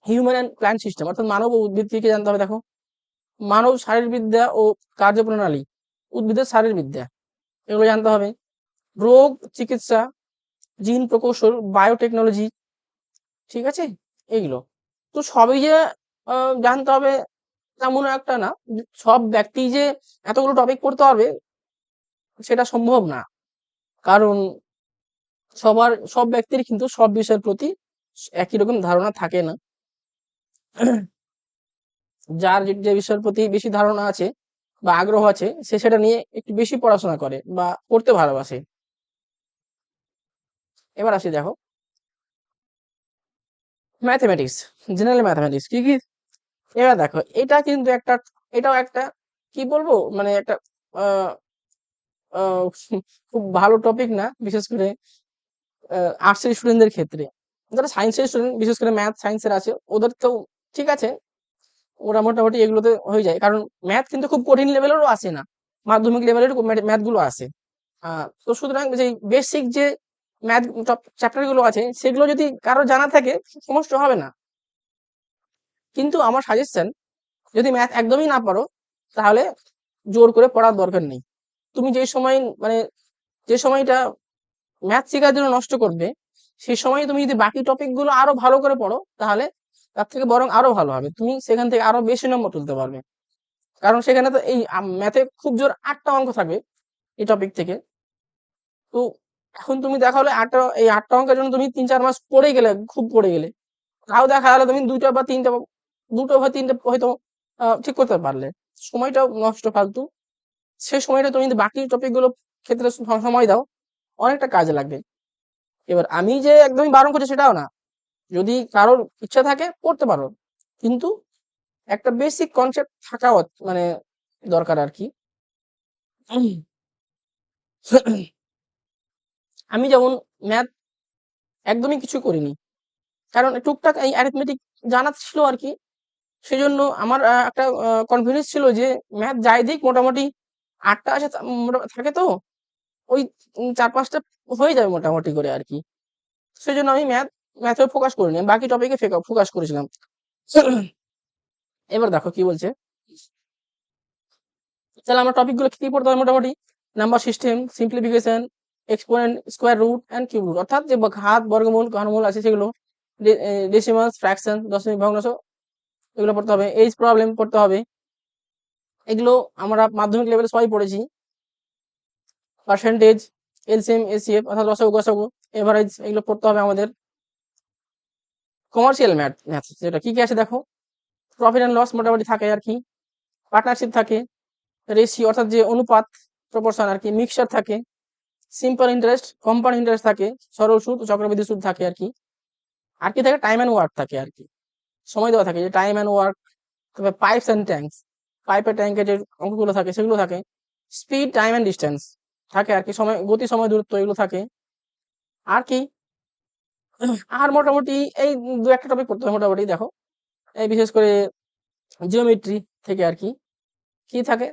হিউম্যান অ্যান্ড প্ল্যান্ট সিস্টেম, অর্থাৎ মানব ও উদ্ভিদ থেকে জানতে হবে। দেখো মানব শারীরবিদ্যা ও কার্যপ্রণালী, উদ্ভিদের শারীরবিদ্যা, এগুলো জানতে হবে। রোগ চিকিৎসা, জিন প্রকৌশল, বায়োটেকনোলজি, ঠিক আছে, এইগুলো তো সবই যে জানতে হবে তেমন একটা না, সব ব্যক্তি যে এতগুলো টপিক পড়তে পারবে সেটা সম্ভব না, কারণ সব ব্যক্তির কিন্তু সব বিষয়ের প্রতি একই রকম ধারণা থাকে না। যার যে বিষয়ের প্রতি বেশি ধারণা আছে বা আগ্রহ আছে, সে সেটা নিয়ে একটু বেশি পড়াশোনা করে বা পড়তে ভালোবাসে। এবার আসি দেখো ম্যাথমেটিক্স, জেনারেল ম্যাথমেটিক্স কি কি। এবার দেখো এটা কিন্তু একটা, এটাও একটা কি বলবো মানে একটা আহ আহ, খুব ভালো টপিক না, বিশেষ করে আর্টসের স্টুডেন্টদের ক্ষেত্রে। যারা সায়েন্সের স্টুডেন্ট, বিশেষ করে ম্যাথ সায়েন্সের আছে, ওদের তো ঠিক আছে, ওরা মোটামুটি এগুলোতে হয়ে যায়, কারণ ম্যাথ কিন্তু খুব কঠিন লেভেলেরও আসে না, মাধ্যমিক লেভেলের ম্যাথ গুলো আসে। তো সুতরাং যে বেসিক যে ম্যাথ চ্যাপ্টার গুলো আছে, সেগুলো যদি কারো জানা থাকে সমস্যা হবে না। কিন্তু আমার সাজেশন, যদি ম্যাথ একদমই না পারো, তাহলে জোর করে পড়ার দরকার নেই। তুমি যে সময় মানে যে সময়টা ম্যাথ শেখার জন্য নষ্ট করবে, সেই সময় তুমি যদি বাকি টপিক গুলো আরো ভালো করে পড়ো, তাহলে তার থেকে বরং আরো ভালো হবে, তুমি সেখান থেকে আরো বেশি নম্বর তুলতে পারবে। কারণ সেখানে তো এই ম্যাথে খুব জোর 8টা অঙ্ক থাকবে এই টপিক থেকে। তো এখন তুমি দেখা হলে এই 8টা অঙ্কের জন্য তুমি 3-4 মাস পড়ে গেলে, খুব পড়ে গেলে, তাও দেখা গেলো তুমি দুটো বা তিনটে হয়তো ঠিক করতে পারলে, সময়টাও নষ্ট ফালতু। সেই সময়টা তুমি যদি বাকি টপিক গুলো ক্ষেত্রে সময় দাও, অনেকটা কাজে লাগবে। এবার আমি যে একদমই বারণ করছি সেটাও না, যদি কারোর ইচ্ছা থাকে পড়তে পারো, কিন্তু একটা বেসিক কনসেপ্ট থাকা মানে দরকার আর কি। আমি যেমন ম্যাথ একদমই কিছু করিনি, কারণ টুকটাক এই অ্যারিথমেটিক জানা ছিল আর কি। সেজন্য আমার একটা কনফিডেন্স ছিল যে ম্যাথ যাই দিক মোটামুটি 8টা আছে, থাকে তো ওই 4-5টা হয়ে যাবে মোটামুটি করে আর কি। সেজন্য আমি ম্যাথে ফোকাস করিনি, আমি বাকি টপিকে ফোকাস করেছিলাম। এবার দেখো কি বলছে, তাহলে আমরা টপিক গুলো কি পড়তে হবে মোটামুটি? Number system, simplification, exponent, square root and cube root, অর্থাৎ যে ঘাত, বর্গমূল, ঘনমূল আছে সেগুলো, ডেসিমালস, ফ্র্যাকশন, দশমিক ভগ্নাংশ, এগুলো পড়তে হবে। এইচ প্রবলেম পড়তে হবে, এগুলো আমরা মাধ্যমিক লেভেলে সবাই পড়েছি। পার্সেন্টেজ, এলসিএম, এসিএফ, অর্থাৎ লসাগু গসাগু, এভারেজ, এগুলো পড়তে হবে আমাদের। কমার্শিয়াল ম্যাথ যেটা কি কি আছে দেখো, প্রফিট অ্যান্ড লস মোটামুটি থাকে আর কি, পার্টনারশিপ থাকে, রেশিও অর্থাৎ যে অনুপাত, প্রপোর্শন আর কি, মিক্সচার থাকে, সিম্পল ইন্টারেস্ট, কম্পাউন্ড ইন্টারেস্ট থাকে, সরল সুদ, চক্রবৃদ্ধি সুদ থাকে আর কি। আর কি থাকে, টাইম অ্যান্ড ওয়ার্ক থাকে আর কি, সময় দেওয়া থাকে, যে টাইম অ্যান্ড ওয়ার্ক। তবে পাইপস অ্যান্ড ট্যাঙ্কস, পাইপের ট্যাঙ্কের যে অঙ্কগুলো থাকে সেগুলো থাকে। স্পিড, টাইম অ্যান্ড ডিস্টেন্স থাকে আর কি, সময়, গতি, সময়, দূরত্ব, এগুলো থাকে। আর কি আর মোটামুটি এই দু একটা টপিক পড়তে হবে মোটামুটি। দেখো এই বিশেষ করে জিওমেট্রি থেকে আর কি কি থাকে,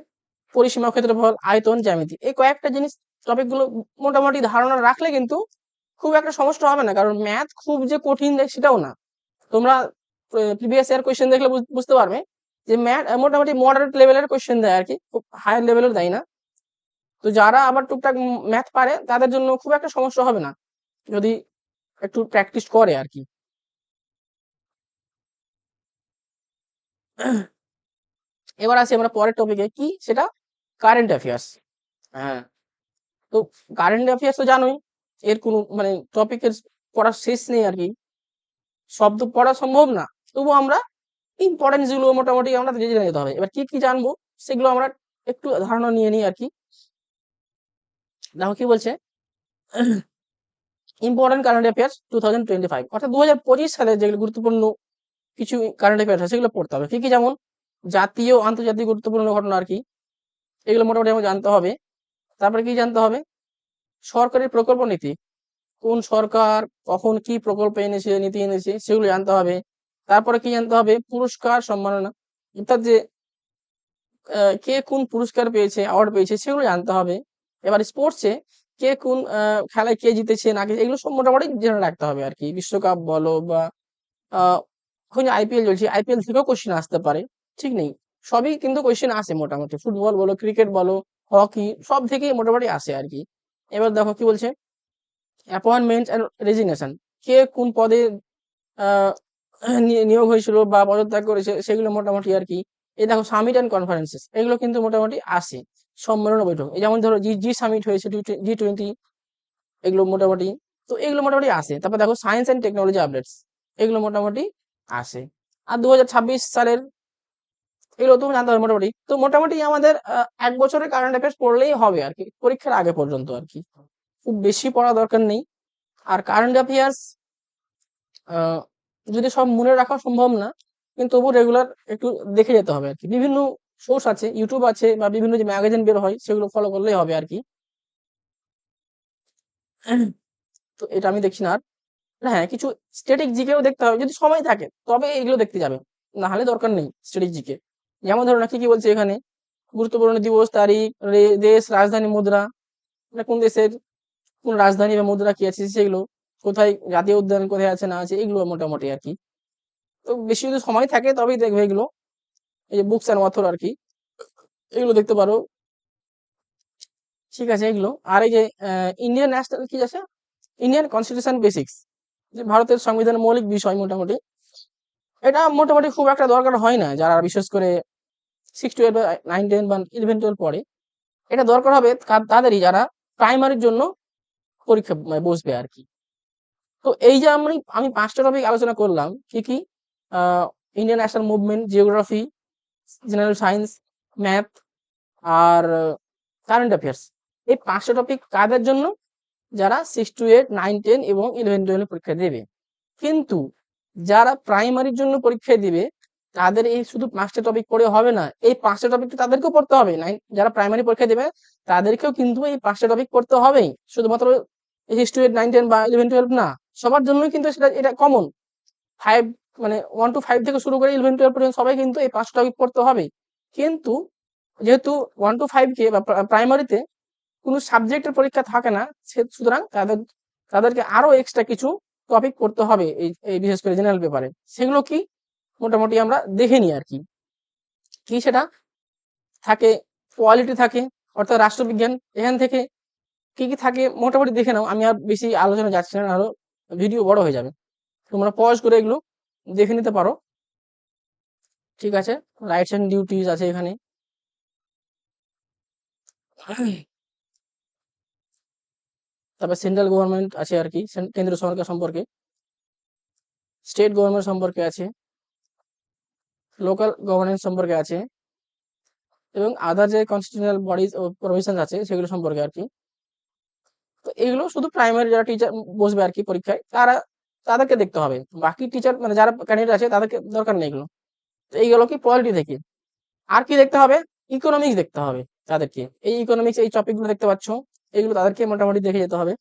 পরিসীমা, ক্ষেত্রফল, আয়তন, জ্যামিতি, এই কয়েকটা জিনিস টপিক গুলো মোটামুটি ধারণা রাখলে কিন্তু খুব একটা সমস্যা হবে না। কারণ ম্যাথ খুব যে কঠিন সেটাও না। তোমরা প্রিভিয়াস ইয়ার কোয়েশ্চেন দেখলে বুঝতে পারবে যে ম্যাথ মোটামুটি মডারেট লেভেলের কোয়েশ্চেন দেয় আর কি, খুব হায়ার লেভেলের দেয় না। তো যারা আবার টুকটাক ম্যাথ পারে তাদের জন্য খুব একটা সমস্যা হবে না যদি একটু প্র্যাকটিস করে আর কি। এবার আসি আমরা পরের টপিকে, কি সেটা কারেন্ট অ্যাফেয়ার্স। হ্যাঁ, তো কারেন্ট অ্যাফেয়ার্স তো জানোই, এর কোনো মানে টপিকের পড়ার শেষ নেই আর কি, সব তো পড়া সম্ভব না। তবু আমরা ইম্পর্টেন্ট যেগুলো মোটামুটি আমরা জেনে যেতে হবে। এবার কি কি জানবো সেগুলো আমরা একটু ধারণা নিয়ে নিই আর কি। দেখো কি বলছে, ইম্পর্টেন্ট কারেন্ট অ্যাফেয়ার্স 2025, অর্থাৎ 2025 সালে যেগুলো গুরুত্বপূর্ণ কিছু কারেন্ট অ্যাফেয়ার্স আছে সেগুলো পড়তে হবে। কি কি, যেমন জাতীয় আন্তর্জাতিক গুরুত্বপূর্ণ ঘটনা আর কি, এগুলো মোটামুটি আমাকে জানতে হবে। তারপরে কি জানতে হবে, সরকারি প্রকল্প নীতি, কোন সরকার কখন কি প্রকল্প এনেছে, নীতি এনেছে, সেগুলো জানতে হবে। তারপরে কি জানতে হবে, পুরস্কার সম্মাননা, অর্থাৎ যে কে কোন পুরস্কার পেয়েছে, অ্যাওয়ার্ড পেয়েছে, সেগুলো জানতে হবে। এবার স্পোর্টসে কে কোন খেলায় কে জিতেছে না জিতেছে, এগুলো সব মোটামুটি জেনে রাখতে হবে আর কি। বিশ্বকাপ বলো বা এখন আইপিএল চলছে, আইপিএল থেকেও কোশ্চেন আসতে পারে, ঠিক নেই, সবই কিন্তু কোশ্চেন আসে মোটামুটি। ফুটবল বলো, ক্রিকেট বলো, হকি, সব থেকেই মোটামুটি আসে আর কি। এবার দেখো কি বলছে, অ্যাপয়েন্টমেন্ট এন্ড রেজিগনেশন, কে কোন পদে আহ, নিয়োগ হয়েছিল বা পদত্যাগ করেছে, সেগুলো মোটামুটি আর কি। এই দেখো সামিট এন্ড কনফারেন্সেস, এগুলো কিন্তু মোটামুটি আসে। সম্মেলন ও বৈঠক, এই যেমন ধরো জি জি সামিট হয়েছে, G20, এগুলো মোটামুটি, তো এগুলো মোটামুটি আসে। তারপর দেখো সায়েন্স এন্ড টেকনোলজি আপডেটস, এগুলো মোটামুটি আসে। আর 2026 সালের এগুলো তুমি জানতে হবে মোটামুটি। তো মোটামুটি আমাদের 1 বছরের কারেন্ট অ্যাফেয়ার্স পড়লেই হবে আর কি, পরীক্ষার আগে পর্যন্ত আর কি, খুব বেশি পড়া দরকার নেই। আর কারেন্ট অ্যাফেয়ার্স যদি সব মনে রাখা সম্ভব না, কিন্তু তবু রেগুলার একটু দেখে যেতে হবে আর কি। বিভিন্ন সোর্স আছে, ইউটিউব আছে বা বিভিন্ন যে ম্যাগাজিন বের হয় সেগুলো ফলো করলেই হবে আর কি। তো এটা আমি দেখছি না আর। হ্যাঁ, কিছু স্ট্যাটিক জিকেও দেখতে হবে যদি সময় থাকে, তবে এগুলো দেখতে যাবে, না হলে দরকার নেই স্ট্যাটিক জিকে। যেমন ধরো না, কি কি বলছে এখানে, গুরুত্বপূর্ণ দিবস, তারিখ, দেশ, রাজধানী, মুদ্রা, মানে কোন দেশের কোন রাজধানী বা মুদ্রা কি আছে সেগুলো, কোথায় জাতীয় উদ্যান কোথায় আছে না আছে, এগুলো মোটামুটি আর কি। তো বেশি যদি সময় থাকে তবেই দেখবে এগুলো। এই যে বুকস অ্যান্ড অথর আর কি, এগুলো দেখতে পারো, ঠিক আছে এগুলো। আর এই যে ইন্ডিয়ান ন্যাশনাল কি আছে, ইন্ডিয়ান কনস্টিটিউশন বেসিক্স, যে ভারতের সংবিধানের মৌলিক বিষয় মোটামুটি, এটা মোটামুটি খুব একটা দরকার হয় না যারা বিশেষ করে 6 টু 8 বা 9 10 বা 11 12 পড়ে। এটা দরকার হবে তাদেরই যারা প্রাইমারির জন্য পরীক্ষা মানে বসবে আর কি। তো এই যে আমি 5টা টপিক আলোচনা করলাম, কি কি, Indian national movement, geography, general science, math, আর কারেন্ট অ্যাফেয়ার্স, এই 5টা টপিক কাদের জন্য, যারা 6 to 8 9 10 এবং 11 12 পরীক্ষা দেবে। কিন্তু যারা প্রাইমারির জন্য পরীক্ষা দিবে তাদের এই শুধু 5টা টপিক পড়ে হবে না, এই 5টা টপিক তাদেরকেও পড়তে হবে। যারা প্রাইমারি পরীক্ষা দেবে তাদেরকেও কিন্তু এই 5টা টপিক পড়তে হবেই, শুধুমাত্র 6 to 8 9 10 বা 11 12 না, সবার জন্যই কিন্তু সেটা এটা কমন। 5 মানে 1 to 5 থেকে শুরু করে 11 12 পর্যন্ত সবাই কিন্তু এই 5টা টপিক পড়তে হবে। কিন্তু যেহেতু 1 to 5 কে বা প্রাইমারিতে কোনো সাবজেক্টের পরীক্ষা থাকে না, সুতরাং তাদেরকে আরো এক্সট্রা কিছু টপিক পড়তে হবে এই এই বিশেষ করে জেনারেল পেপারে। সেগুলো কি মোটামুটি আমরা দেখে নিই আর কি। কি সেটা থাকে, কোয়ালিটি থাকে, অর্থাৎ রাষ্ট্রবিজ্ঞান, এখান থেকে কি কি থাকে মোটামুটি দেখে নাও। আমি আর বেশি আলোচনা যাচ্ছি না, আরো ভিডিও বড় হয়ে যাবে। তোমরা পজ করে এগুলো দেখে নিতে পারো, ঠিক আছে। রাইটস এন্ড ডিউটিস আছে এখানে। তারপর সেন্ট্রাল গভর্নমেন্ট আছে আর কি, কেন্দ্র সরকার সম্পর্কে, স্টেট গভর্নমেন্ট সম্পর্কে আছে, লোকাল গভর্নেন্স সম্পর্কে আছে, এবং আদার যে কনস্টিটিউশনাল বডিজ ও প্রভিশন আছে সেগুলো সম্পর্কে আর কি। তো এগুলো শুধু প্রাইমারি যারা টিচার বসবে আর কি পরীক্ষায়, তাদেরকে দেখতে হবে। বাকি টিচার মানে যারা ক্যান্ডিডেট আছে তাদেরকে দরকার নেই এগুলো। তো এইগুলো কি পলিটি থেকে। আর কি দেখতে হবে, ইকোনমিক্স দেখতে হবে তাদেরকে। এই ইকোনমিক্স এই টপিক গুলো দেখতে পাচ্ছ, এগুলো তাদেরকে মোটামুটি দেখে যেতে হবে।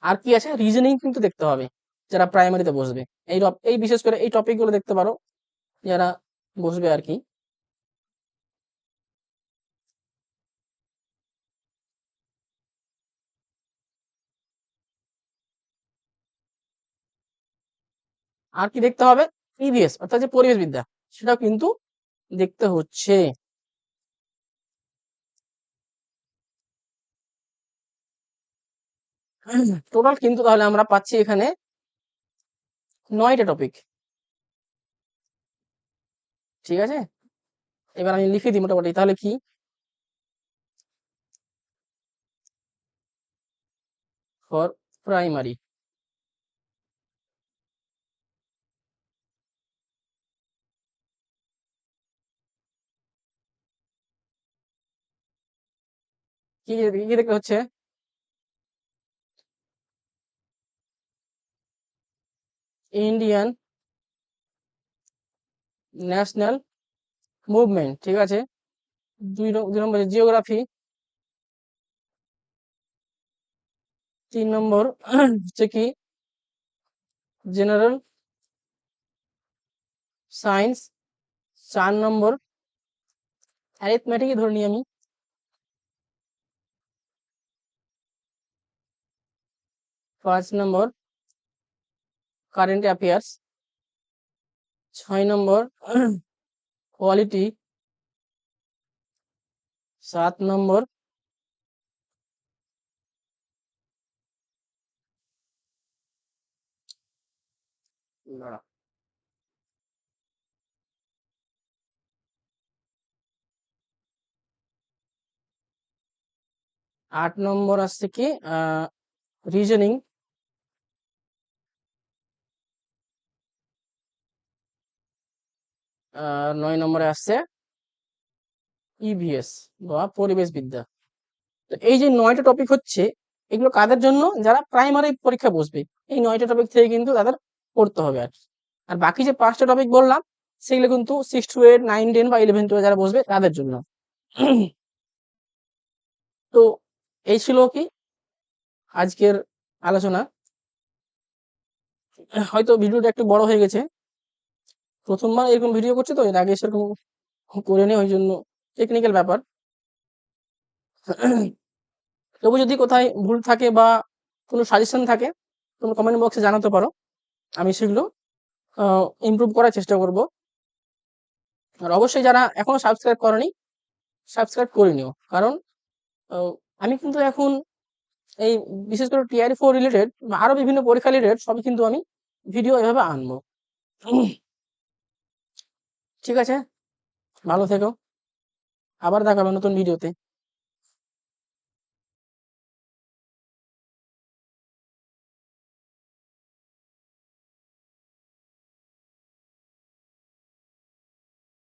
আর কি আছে, রিজনিং কিন্তু দেখতে হবে যারা প্রাইমারিতে বসবে। এই বিশেষ করে এই টপিকগুলো দেখতে পারো যারা বসবে আর কি। আর কি দেখতে হবে, ইভিএস অর্থাৎ যে পরিবেশ বিদ্যা, সেটাও কিন্তু দেখতে হচ্ছে। টোটাল কিন্তু তাহলে আমরা পাচ্ছি এখানে 9টা টপিক। ঠিক আছে, এবার আমি লিখে দিই মোটামুটি তাহলে কি, ফর প্রাইমারি। কি কি দেখতে হচ্ছে, ইন্ডিয়ান ন্যাশনাল মুভমেন্ট, ঠিক আছে। 2 নম্বরে জিওগ্রাফি। 3 নম্বর হচ্ছে কি, জেনারেল সায়েন্স। 4 নম্বর অ্যারিথমেটিকই ধরে নিই আমি। 5 নম্বর কারেন্ট অ্যাফেয়ার্স। 6 নম্বর কোয়ালিটি। 7 নম্বর, দাঁড়া, 8 নম্বর আসছে কি, রিজনিং। 9 নম্বরে আসছে ইভিএস বা পরিবেশ বিদ্যা। তো এই যে 9টা টপিক হচ্ছে, এগুলো কাদের জন্য, যারা প্রাইমারি পরীক্ষা বসবে। এই 9টা টপিক থেকে কিন্তু তাদের পড়তে হবে আর কি। আর বাকি যে 5টা টপিক বললাম, সেগুলো কিন্তু 6 to 8, 9, 10 বা 11, 12 যারা বসবে তাদের জন্য। তো এই ছিল কি আজকের আলোচনা। হয়তো ভিডিওটা একটু বড় হয়ে গেছে, প্রথমবার এরকম ভিডিও করছি তো, এর আগে সেরকম করিনি, ওই জন্য টেকনিক্যাল ব্যাপার। তবু যদি কোথায় ভুল থাকে বা কোনো সাজেশন থাকে, তোমরা কমেন্ট বক্সে জানাতে পারো, আমি সেগুলো ইমপ্রুভ করার চেষ্টা করব। আর অবশ্যই যারা এখনো সাবস্ক্রাইব করনি, সাবস্ক্রাইব করে নিও, কারণ আহ, আমি কিন্তু এখন এই বিশেষ করে টিআর 4 রিলেটেড বা আরো বিভিন্ন পরীক্ষা রিলেটেড সবই কিন্তু আমি ভিডিও এভাবে আনবো। ঠিক আছে, ভালো থেকো, আবার দেখা হবে নতুন ভিডিওতে।